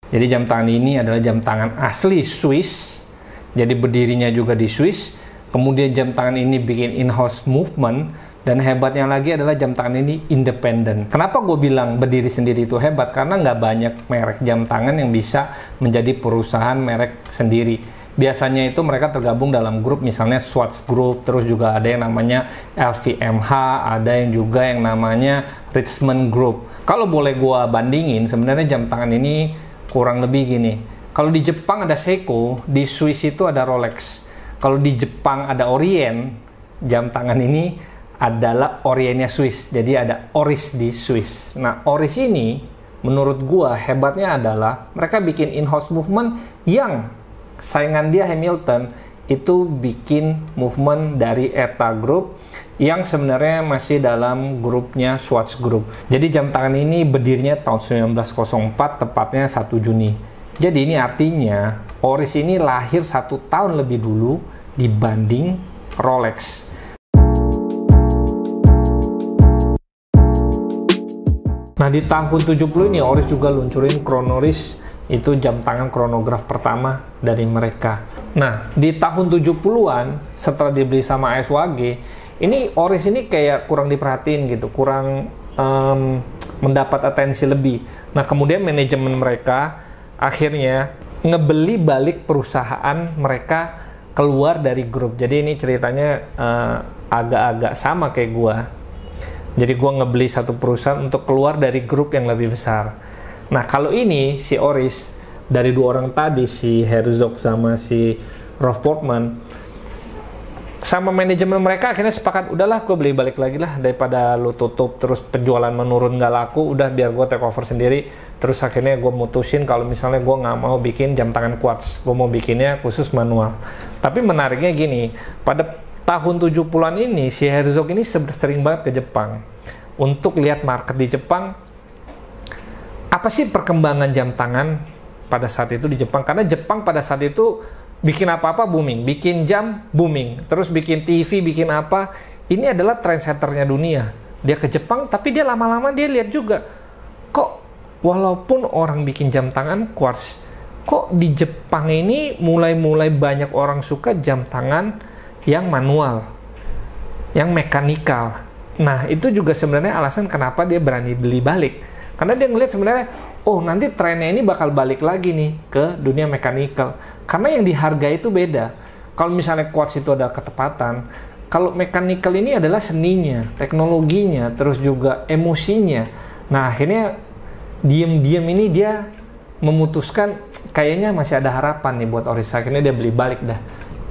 Jadi jam tangan ini adalah jam tangan asli Swiss. Jadi berdirinya juga di Swiss. Kemudian jam tangan ini bikin in-house movement. Dan hebatnya lagi adalah jam tangan ini independen. Kenapa gue bilang berdiri sendiri itu hebat? Karena nggak banyak merek jam tangan yang bisa menjadi perusahaan merek sendiri. Biasanya itu mereka tergabung dalam grup, misalnya Swatch Group, terus juga ada yang namanya LVMH, ada yang juga yang namanya Richemont Group. Kalau boleh gue bandingin, sebenarnya jam tangan ini kurang lebih gini. Kalau di Jepang ada Seiko, di Swiss itu ada Rolex. Kalau di Jepang ada Orient, jam tangan ini adalah Orientnya Swiss. Jadi ada Oris di Swiss. Nah, Oris ini menurut gua hebatnya adalah mereka bikin in-house movement yang saingan dia Hamilton itu bikin movement dari ETA Group yang sebenarnya masih dalam grupnya Swatch Group. Jadi jam tangan ini berdirinya tahun 1904, tepatnya 1 Juni. Jadi ini artinya Oris ini lahir 1 tahun lebih dulu dibanding Rolex. Nah, di tahun 70 ini Oris juga luncurin Chronoris, itu jam tangan kronograf pertama dari mereka. Nah, di tahun 70-an setelah dibeli sama ASWG, ini Oris ini kayak kurang diperhatiin gitu, kurang mendapat atensi lebih. Nah, kemudian manajemen mereka akhirnya ngebeli balik perusahaan mereka keluar dari grup. Jadi ini ceritanya agak-agak sama kayak gua. Jadi gue ngebeli satu perusahaan untuk keluar dari grup yang lebih besar. Nah, kalau ini si Oris dari 2 orang tadi, si Herzog sama si Rolf Portman, sama manajemen mereka akhirnya sepakat, udahlah gue beli balik lagi lah, daripada lo tutup terus penjualan menurun gak laku, udah biar gue take over sendiri. Terus akhirnya gue mutusin kalau misalnya gue nggak mau bikin jam tangan quartz, gue mau bikinnya khusus manual. Tapi menariknya gini, pada tahun 70-an ini si Herzog ini sering banget ke Jepang untuk lihat market di Jepang. Apa sih perkembangan jam tangan pada saat itu di Jepang? Karena Jepang pada saat itu bikin apa-apa booming, bikin jam booming, terus bikin TV, bikin apa. Ini adalah trendsetternya dunia. Dia ke Jepang, tapi dia lama-lama dia lihat juga, kok walaupun orang bikin jam tangan quartz, kok di Jepang ini mulai banyak orang suka jam tangan yang manual, yang mekanikal. Nah, itu juga sebenarnya alasan kenapa dia berani beli balik. Karena dia ngeliat sebenarnya, oh nanti trennya ini bakal balik lagi nih ke dunia mekanikal. Karena yang dihargai itu beda. Kalau misalnya quartz itu ada ketepatan, kalau mekanikal ini adalah seninya, teknologinya, terus juga emosinya. Nah, akhirnya diam-diam ini dia memutuskan kayaknya masih ada harapan nih buat Oris. Akhirnya dia beli balik dah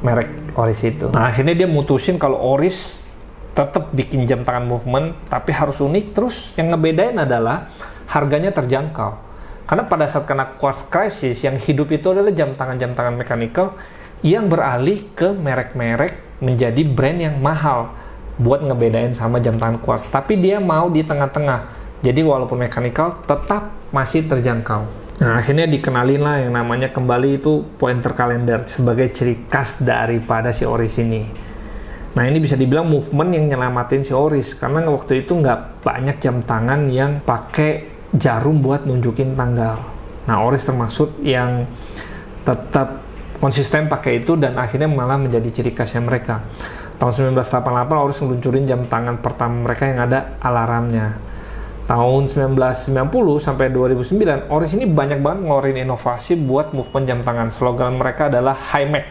merek Oris itu. Nah, akhirnya dia mutusin kalau Oris tetap bikin jam tangan movement, tapi harus unik. Terus yang ngebedain adalah harganya terjangkau. Karena pada saat kena quartz crisis, yang hidup itu adalah jam tangan mechanical yang beralih ke merek-merek menjadi brand yang mahal buat ngebedain sama jam tangan quartz. Tapi dia mau di tengah-tengah. Jadi walaupun mechanical tetap masih terjangkau. Nah, akhirnya dikenalin lah yang namanya kembali itu pointer kalender sebagai ciri khas daripada si Oris ini. Nah, ini bisa dibilang movement yang nyelamatin si Oris, karena waktu itu nggak banyak jam tangan yang pakai jarum buat nunjukin tanggal. Nah, Oris termasuk yang tetap konsisten pakai itu dan akhirnya malah menjadi ciri khasnya mereka. Tahun 1988 Oris ngeluncurin jam tangan pertama mereka yang ada alarmnya. Tahun 1990 sampai 2009, Oris ini banyak banget ngeluarin inovasi buat movement jam tangan. Slogan mereka adalah High Mech.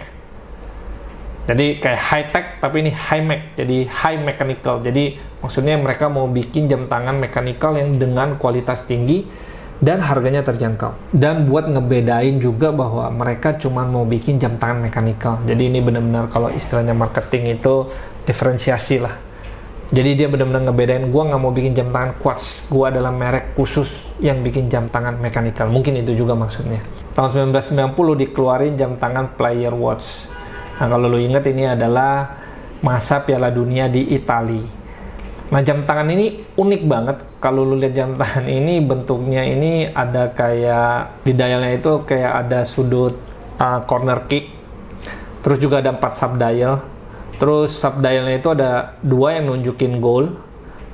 Jadi kayak high tech, tapi ini high mech, jadi high mechanical. Jadi maksudnya mereka mau bikin jam tangan mechanical yang dengan kualitas tinggi dan harganya terjangkau. Dan buat ngebedain juga bahwa mereka cuma mau bikin jam tangan mechanical. Jadi ini benar-benar kalau istilahnya marketing itu diferensiasi lah. Jadi dia benar-benar ngebedain, gue nggak mau bikin jam tangan quartz, gue adalah merek khusus yang bikin jam tangan mechanical. Mungkin itu juga maksudnya. Tahun 1990 dikeluarin jam tangan player watch. Nah, kalau lo ingat ini adalah masa Piala Dunia di Italia. Nah, jam tangan ini unik banget. Kalau lo lihat jam tangan ini, bentuknya ini ada kayak di dialnya itu kayak ada sudut corner kick. Terus juga ada 4 sub dial. Terus sub dialnya itu ada 2 yang nunjukin goal.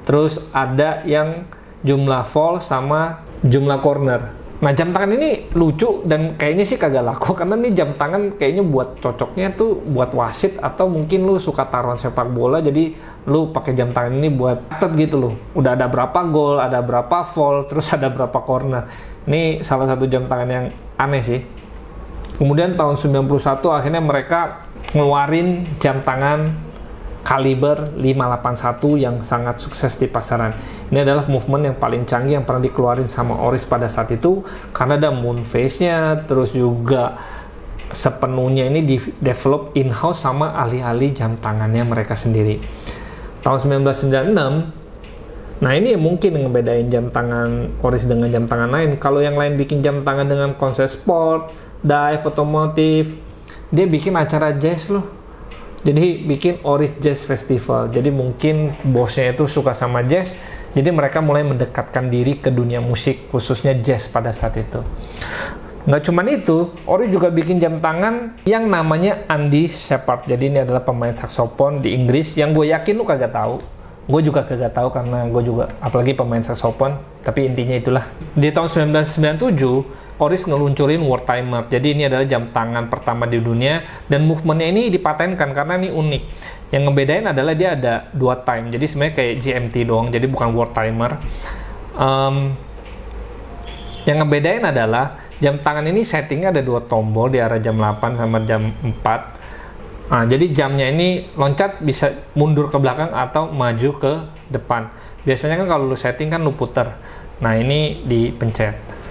Terus ada yang jumlah fall sama jumlah corner. Nah, jam tangan ini lucu dan kayaknya sih kagak laku karena nih jam tangan kayaknya cocoknya tuh buat wasit atau mungkin lu suka taruhan sepak bola, jadi lu pakai jam tangan ini buat catat gitu loh. Udah ada berapa gol, ada berapa foul, terus ada berapa corner. Ini salah satu jam tangan yang aneh sih. Kemudian tahun 91 akhirnya mereka ngeluarin jam tangan kaliber 581 yang sangat sukses di pasaran. Ini adalah movement yang paling canggih yang pernah dikeluarin sama Oris pada saat itu, karena ada moon phase-nya, terus juga sepenuhnya ini di develop in-house sama ahli-ahli jam tangannya mereka sendiri. Tahun 1996, nah ini mungkin yang ngebedain jam tangan Oris dengan jam tangan lain. Kalau yang lain bikin jam tangan dengan konsep sport, dive, otomotif, dia bikin acara jazz loh. Jadi bikin Oris Jazz Festival. Jadi mungkin bosnya itu suka sama jazz, jadi mereka mulai mendekatkan diri ke dunia musik, khususnya jazz pada saat itu. Nggak cuman itu, Oris juga bikin jam tangan yang namanya Andy Shepard. Jadi ini adalah pemain saksofon di Inggris yang gue yakin lu kagak tahu. Gue juga kagak tahu karena gue juga apalagi pemain saksofon, tapi intinya itulah. Di tahun 1997 Oris ngeluncurin War Timer. Jadi ini adalah jam tangan pertama di dunia dan movementnya ini dipatenkan karena ini unik. Yang ngebedain adalah dia ada 2 time. Jadi sebenarnya kayak GMT doang, jadi bukan War Timer. Yang ngebedain adalah jam tangan ini settingnya ada 2 tombol di arah jam 8 sama jam 4. Nah, jadi jamnya ini loncat bisa mundur ke belakang atau maju ke depan. Biasanya kan kalau lu setting kan lu puter. Nah, ini dipencet.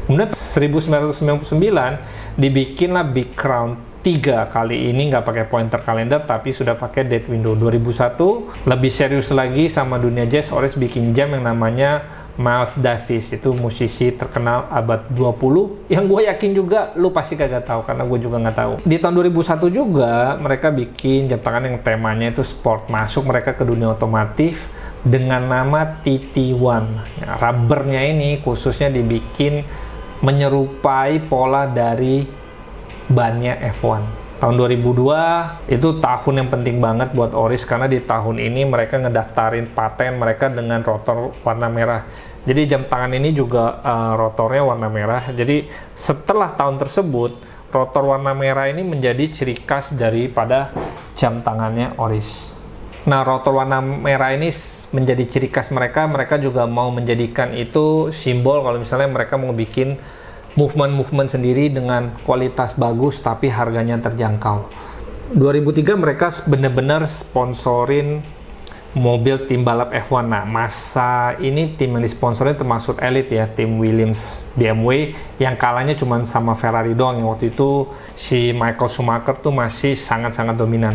Kemudian 1999 dibikinlah Big Crown 3, kali ini nggak pakai pointer kalender tapi sudah pakai date window. 2001 lebih serius lagi sama dunia jazz, Oris bikin jam yang namanya Miles Davis, itu musisi terkenal abad 20 yang gue yakin juga lu pasti kagak tahu karena gue juga nggak tahu. Di tahun 2001 juga mereka bikin jam tangan yang temanya itu sport, masuk mereka ke dunia otomotif dengan nama TT1. Nah, rubbernya ini khususnya dibikin menyerupai pola dari bannya F1. Tahun 2002 itu tahun yang penting banget buat Oris karena di tahun ini mereka ngedaftarin paten mereka dengan rotor warna merah. Jadi jam tangan ini juga rotornya warna merah. Jadi setelah tahun tersebut rotor warna merah ini menjadi ciri khas daripada jam tangannya Oris. Nah, rotor warna merah ini menjadi ciri khas mereka. Mereka juga mau menjadikan itu simbol kalau misalnya mereka mau bikin movement sendiri dengan kualitas bagus tapi harganya terjangkau. 2003 mereka benar-benar sponsorin mobil tim balap F1. Nah, masa ini tim yang disponsorin termasuk elit ya, tim Williams, BMW, yang kalahnya cuma sama Ferrari doang. Yang waktu itu si Michael Schumacher tuh masih sangat-sangat dominan.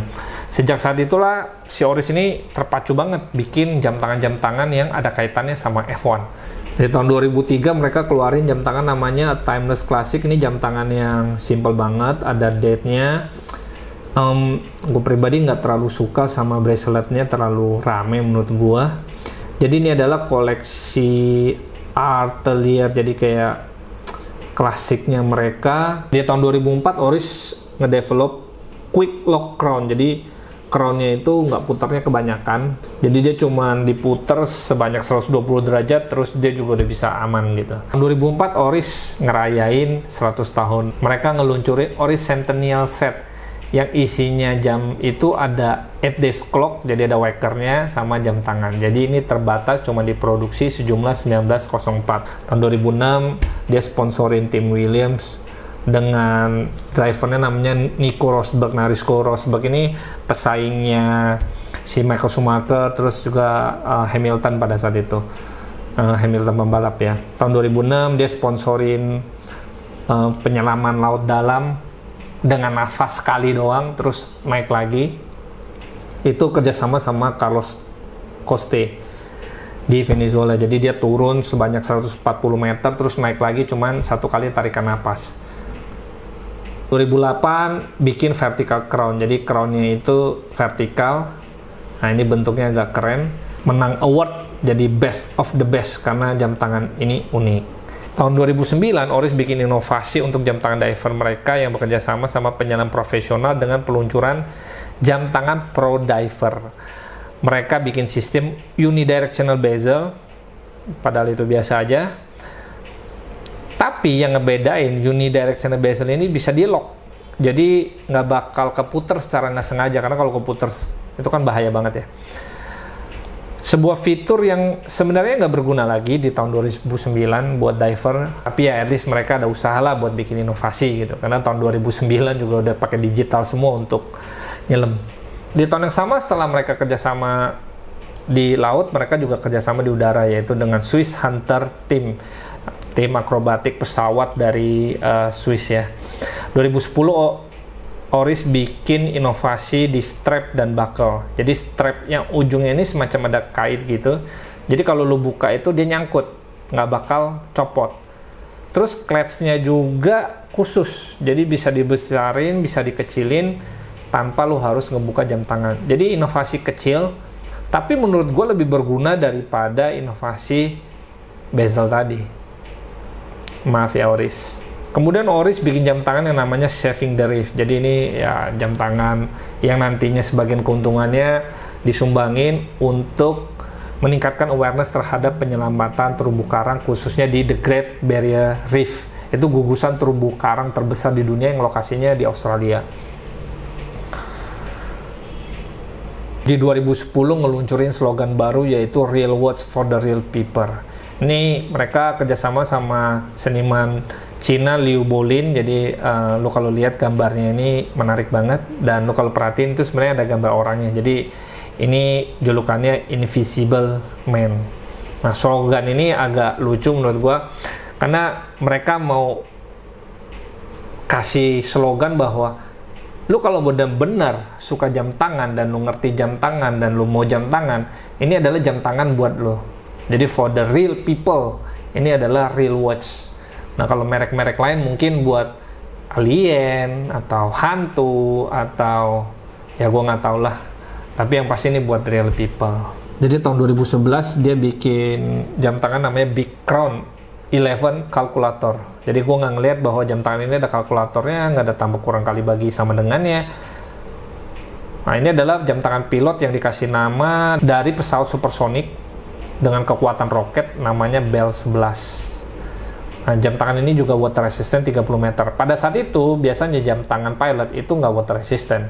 Sejak saat itulah si Oris ini terpacu banget bikin jam tangan yang ada kaitannya sama F1. Di tahun 2003 mereka keluarin jam tangan namanya Timeless Classic. Ini jam tangan yang simple banget, ada date-nya. Gue pribadi nggak terlalu suka sama braceletnya, terlalu rame menurut gue. Jadi ini adalah koleksi Atelier, jadi kayak klasiknya mereka. Di tahun 2004 Oris ngedevelop Quick Lock Crown. Jadi crownnya itu nggak putarnya kebanyakan, jadi dia cuma diputer sebanyak 120 derajat, terus dia juga udah bisa aman gitu. Tahun 2004 Oris ngerayain 100 tahun. Mereka ngeluncurin Oris Centennial Set yang isinya jam itu ada 8 days clock, jadi ada wakernya sama jam tangan. Jadi ini terbatas, cuma diproduksi sejumlah 1904. Tahun 2006 dia sponsorin tim Williams dengan drivernya namanya Nico Rosberg. Nah, Nico Rosberg ini pesaingnya si Michael Schumacher, terus juga Hamilton pada saat itu. Hamilton pembalap ya. Tahun 2006 dia sponsorin penyelaman laut dalam dengan nafas sekali doang, terus naik lagi. Itu kerjasama sama Carlos Coste di Venezuela. Jadi dia turun sebanyak 140 meter, terus naik lagi cuman satu kali tarikan napas. 2008 bikin vertical crown, jadi crownnya itu vertikal. Nah, ini bentuknya agak keren, menang award jadi best of the best karena jam tangan ini unik. Tahun 2009 Oris bikin inovasi untuk jam tangan diver mereka yang bekerja sama penyelam profesional dengan peluncuran jam tangan Pro Diver. Mereka bikin sistem unidirectional bezel, padahal itu biasa aja. Tapi yang ngebedain unidirectional bezel ini bisa di lock, jadi nggak bakal keputer secara nggak sengaja, karena kalau keputer itu kan bahaya banget ya. Sebuah fitur yang sebenarnya nggak berguna lagi di tahun 2009 buat diver, tapi ya at least mereka ada usaha lah buat bikin inovasi gitu, karena tahun 2009 juga udah pakai digital semua untuk nyelam. Di tahun yang sama setelah mereka kerjasama di laut, mereka juga kerjasama di udara, yaitu dengan Swiss Hunter tim akrobatik pesawat dari Swiss ya. 2010 Oris bikin inovasi di strap dan buckle. Jadi strapnya ujungnya ini semacam ada kait gitu. Jadi kalau lu buka itu dia nyangkut, nggak bakal copot. Terus clasp-nya juga khusus. Jadi bisa dibesarin, bisa dikecilin tanpa lu harus ngebuka jam tangan. Jadi inovasi kecil, tapi menurut gue lebih berguna daripada inovasi bezel tadi. Maaf ya Oris. Kemudian Oris bikin jam tangan yang namanya Saving the Reef. Jadi ini ya jam tangan yang nantinya sebagian keuntungannya disumbangin untuk meningkatkan awareness terhadap penyelamatan terumbu karang, khususnya di The Great Barrier Reef. Itu gugusan terumbu karang terbesar di dunia yang lokasinya di Australia. Di 2010 ngeluncurin slogan baru yaitu Real Watch for the Real People. Ini mereka kerjasama sama seniman Cina Liu Bolin. Jadi lu kalau lihat gambarnya ini menarik banget, dan lu kalau perhatiin itu sebenarnya ada gambar orangnya. Jadi ini julukannya Invisible Man. Nah, slogan ini agak lucu menurut gua, karena mereka mau kasih slogan bahwa lu kalau benar-benar suka jam tangan dan lu ngerti jam tangan dan lu mau jam tangan, ini adalah jam tangan buat lu. Jadi for the real people, ini adalah real watch. Nah, kalau merek-merek lain mungkin buat alien atau hantu atau ya gue nggak tahu lah. Tapi yang pasti ini buat real people. Jadi tahun 2011 dia bikin jam tangan namanya Big Crown 11 Calculator. Jadi gue nggak ngeliat bahwa jam tangan ini ada kalkulatornya, nggak ada tambah kurang kali bagi sama dengannya. Nah, ini adalah jam tangan pilot yang dikasih nama dari pesawat supersonik dengan kekuatan roket namanya Bell 11. Nah, jam tangan ini juga water resistant 30 meter. Pada saat itu, biasanya jam tangan pilot itu nggak water resistant.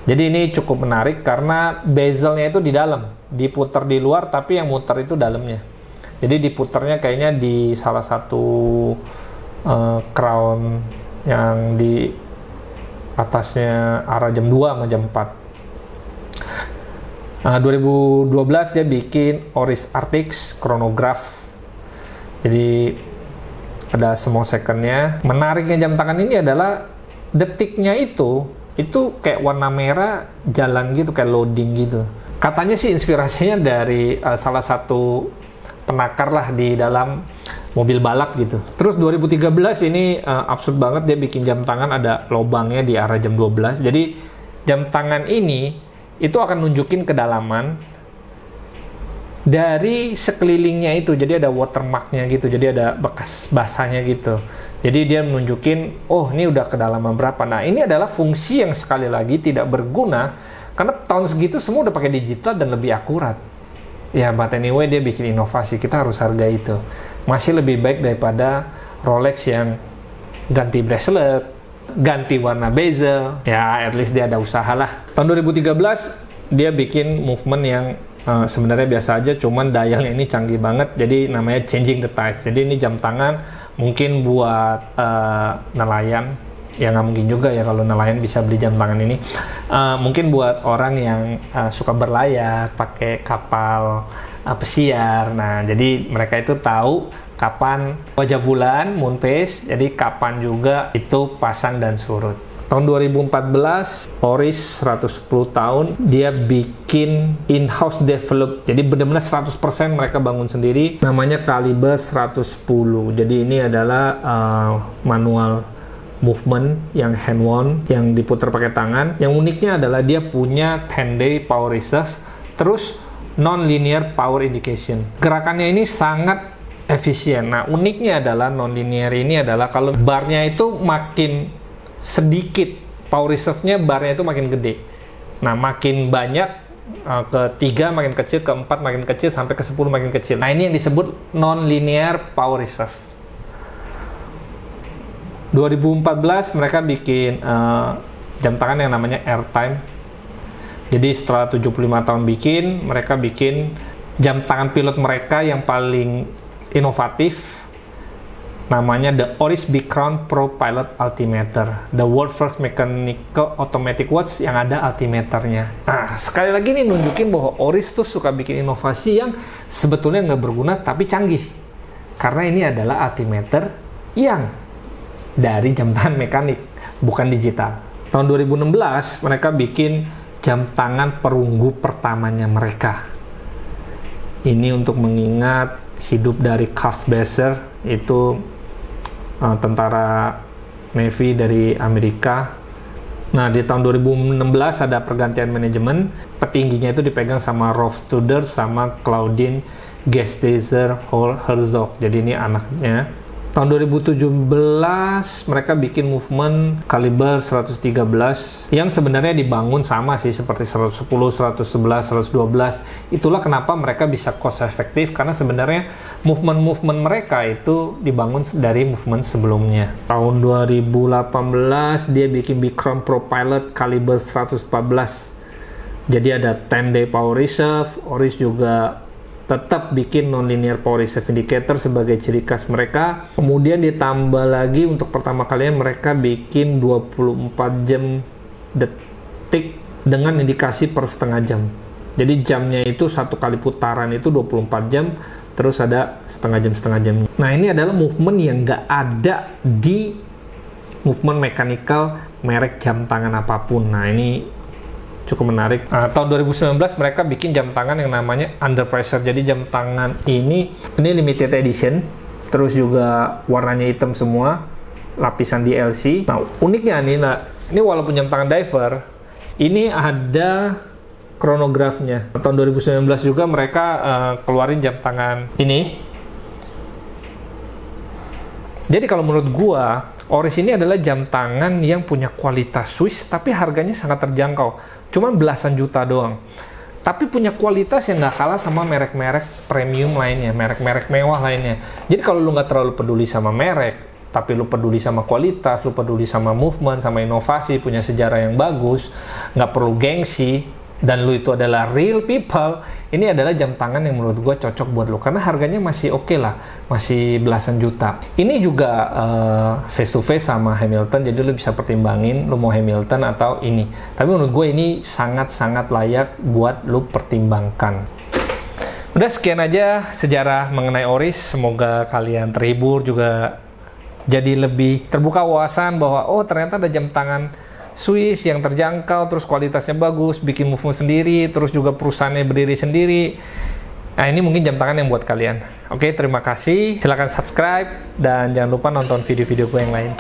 Jadi ini cukup menarik karena bezelnya itu di dalam, diputar di luar, tapi yang muter itu dalamnya. Jadi diputarnya kayaknya di salah satu crown yang di atasnya arah jam 2 sama jam 4. Nah, 2012 dia bikin Oris Arctic chronograph. Jadi ada small second-nya. Menariknya jam tangan ini adalah detiknya itu kayak warna merah jalan gitu, kayak loading gitu. Katanya sih inspirasinya dari salah satu penakar lah di dalam mobil balap gitu. Terus 2013 ini absurd banget, dia bikin jam tangan ada lubangnya di arah jam 12. Jadi jam tangan ini itu akan nunjukin kedalaman dari sekelilingnya itu. Jadi ada watermarknya gitu, jadi ada bekas basahnya gitu. Jadi dia menunjukin, oh ini udah kedalaman berapa. Nah, ini adalah fungsi yang sekali lagi tidak berguna, karena tahun segitu semua udah pakai digital dan lebih akurat. Ya, but anyway dia bikin inovasi, kita harus hargai itu. Masih lebih baik daripada Rolex yang ganti bracelet, ganti warna bezel. Ya, at least dia ada usaha lah. Tahun 2013 dia bikin movement yang sebenarnya biasa aja, cuman dialnya ini canggih banget. Jadi namanya changing the tides. Jadi ini jam tangan mungkin buat nelayan. Ya nggak mungkin juga ya kalau nelayan bisa beli jam tangan ini. Mungkin buat orang yang suka berlayar pakai kapal pesiar. Nah, jadi mereka itu tahu kapan wajah bulan, moon phase, jadi kapan juga itu pasang dan surut. Tahun 2014, Oris 110 tahun, dia bikin in-house develop, jadi benar-benar 100% mereka bangun sendiri, namanya Caliber 110. Jadi ini adalah manual movement yang hand-wound, yang diputar pakai tangan. Yang uniknya adalah dia punya 10-day power reserve, terus non-linear power indication. Gerakannya ini sangat efisien. Nah, uniknya adalah non-linear ini adalah kalau barnya itu makin sedikit, power reserve-nya barnya itu makin gede. Nah, makin banyak, ke 3 makin kecil, ke 4 makin kecil, sampai ke 10 makin kecil. Nah, ini yang disebut non-linear power reserve. 2014 mereka bikin jam tangan yang namanya Airtime. Jadi setelah 75 tahun bikin, mereka bikin jam tangan pilot mereka yang paling inovatif, namanya The Oris Big Crown Pro Pilot Altimeter, the world first mechanical automatic watch yang ada altimeternya. Nah, sekali lagi nih nunjukin bahwa Oris tuh suka bikin inovasi yang sebetulnya nggak berguna tapi canggih, karena ini adalah altimeter yang dari jam tangan mekanik, bukan digital. Tahun 2016 mereka bikin jam tangan perunggu pertamanya mereka. Ini untuk mengingat hidup dari Carl Besser, itu tentara Navy dari Amerika. Nah, di tahun 2016 ada pergantian manajemen, petingginya itu dipegang sama Rolf Studer sama Claudine Gesteser Herzog. Jadi ini anaknya. Tahun 2017 mereka bikin movement kaliber 113 yang sebenarnya dibangun sama sih seperti 110, 111, 112. Itulah kenapa mereka bisa cost efektif, karena sebenarnya movement mereka itu dibangun dari movement sebelumnya. Tahun 2018 dia bikin Big Crown Pro Pilot kaliber 114. Jadi ada 10 day power reserve. Oris juga tetap bikin non-linear power reserve indicator sebagai ciri khas mereka. Kemudian ditambah lagi untuk pertama kalinya mereka bikin 24 jam detik dengan indikasi per setengah jam. Jadi jamnya itu satu kali putaran itu 24 jam, terus ada setengah jam. Nah, ini adalah movement yang nggak ada di movement mechanical merek jam tangan apapun. Nah, ini cukup menarik. Tahun 2019 mereka bikin jam tangan yang namanya Under Pressure. Jadi jam tangan ini limited edition, terus juga warnanya hitam semua, lapisan DLC. Nah, uniknya nih, ini walaupun jam tangan diver, ini ada chronografnya. Tahun 2019 juga mereka keluarin jam tangan ini. Jadi kalau menurut gua, Oris ini adalah jam tangan yang punya kualitas Swiss, tapi harganya sangat terjangkau. Cuman belasan juta doang. Tapi punya kualitas yang nggak kalah sama merek-merek premium lainnya, merek-merek mewah lainnya. Jadi kalau lu nggak terlalu peduli sama merek, tapi lu peduli sama kualitas, lu peduli sama movement, sama inovasi, punya sejarah yang bagus, nggak perlu gengsi, dan lu itu adalah real people, ini adalah jam tangan yang menurut gue cocok buat lu, karena harganya masih oke lah, masih belasan juta. Ini juga face to face sama Hamilton, jadi lu bisa pertimbangin lu mau Hamilton atau ini. Tapi menurut gue ini sangat-sangat layak buat lu pertimbangkan. Udah, sekian aja sejarah mengenai Oris. Semoga kalian terhibur, juga jadi lebih terbuka wawasan bahwa oh ternyata ada jam tangan Swiss yang terjangkau, terus kualitasnya bagus, bikin movement sendiri, terus juga perusahaannya berdiri sendiri. Nah, ini mungkin jam tangan yang buat kalian. Oke, terima kasih. Silahkan subscribe dan jangan lupa nonton video-video gue yang lain.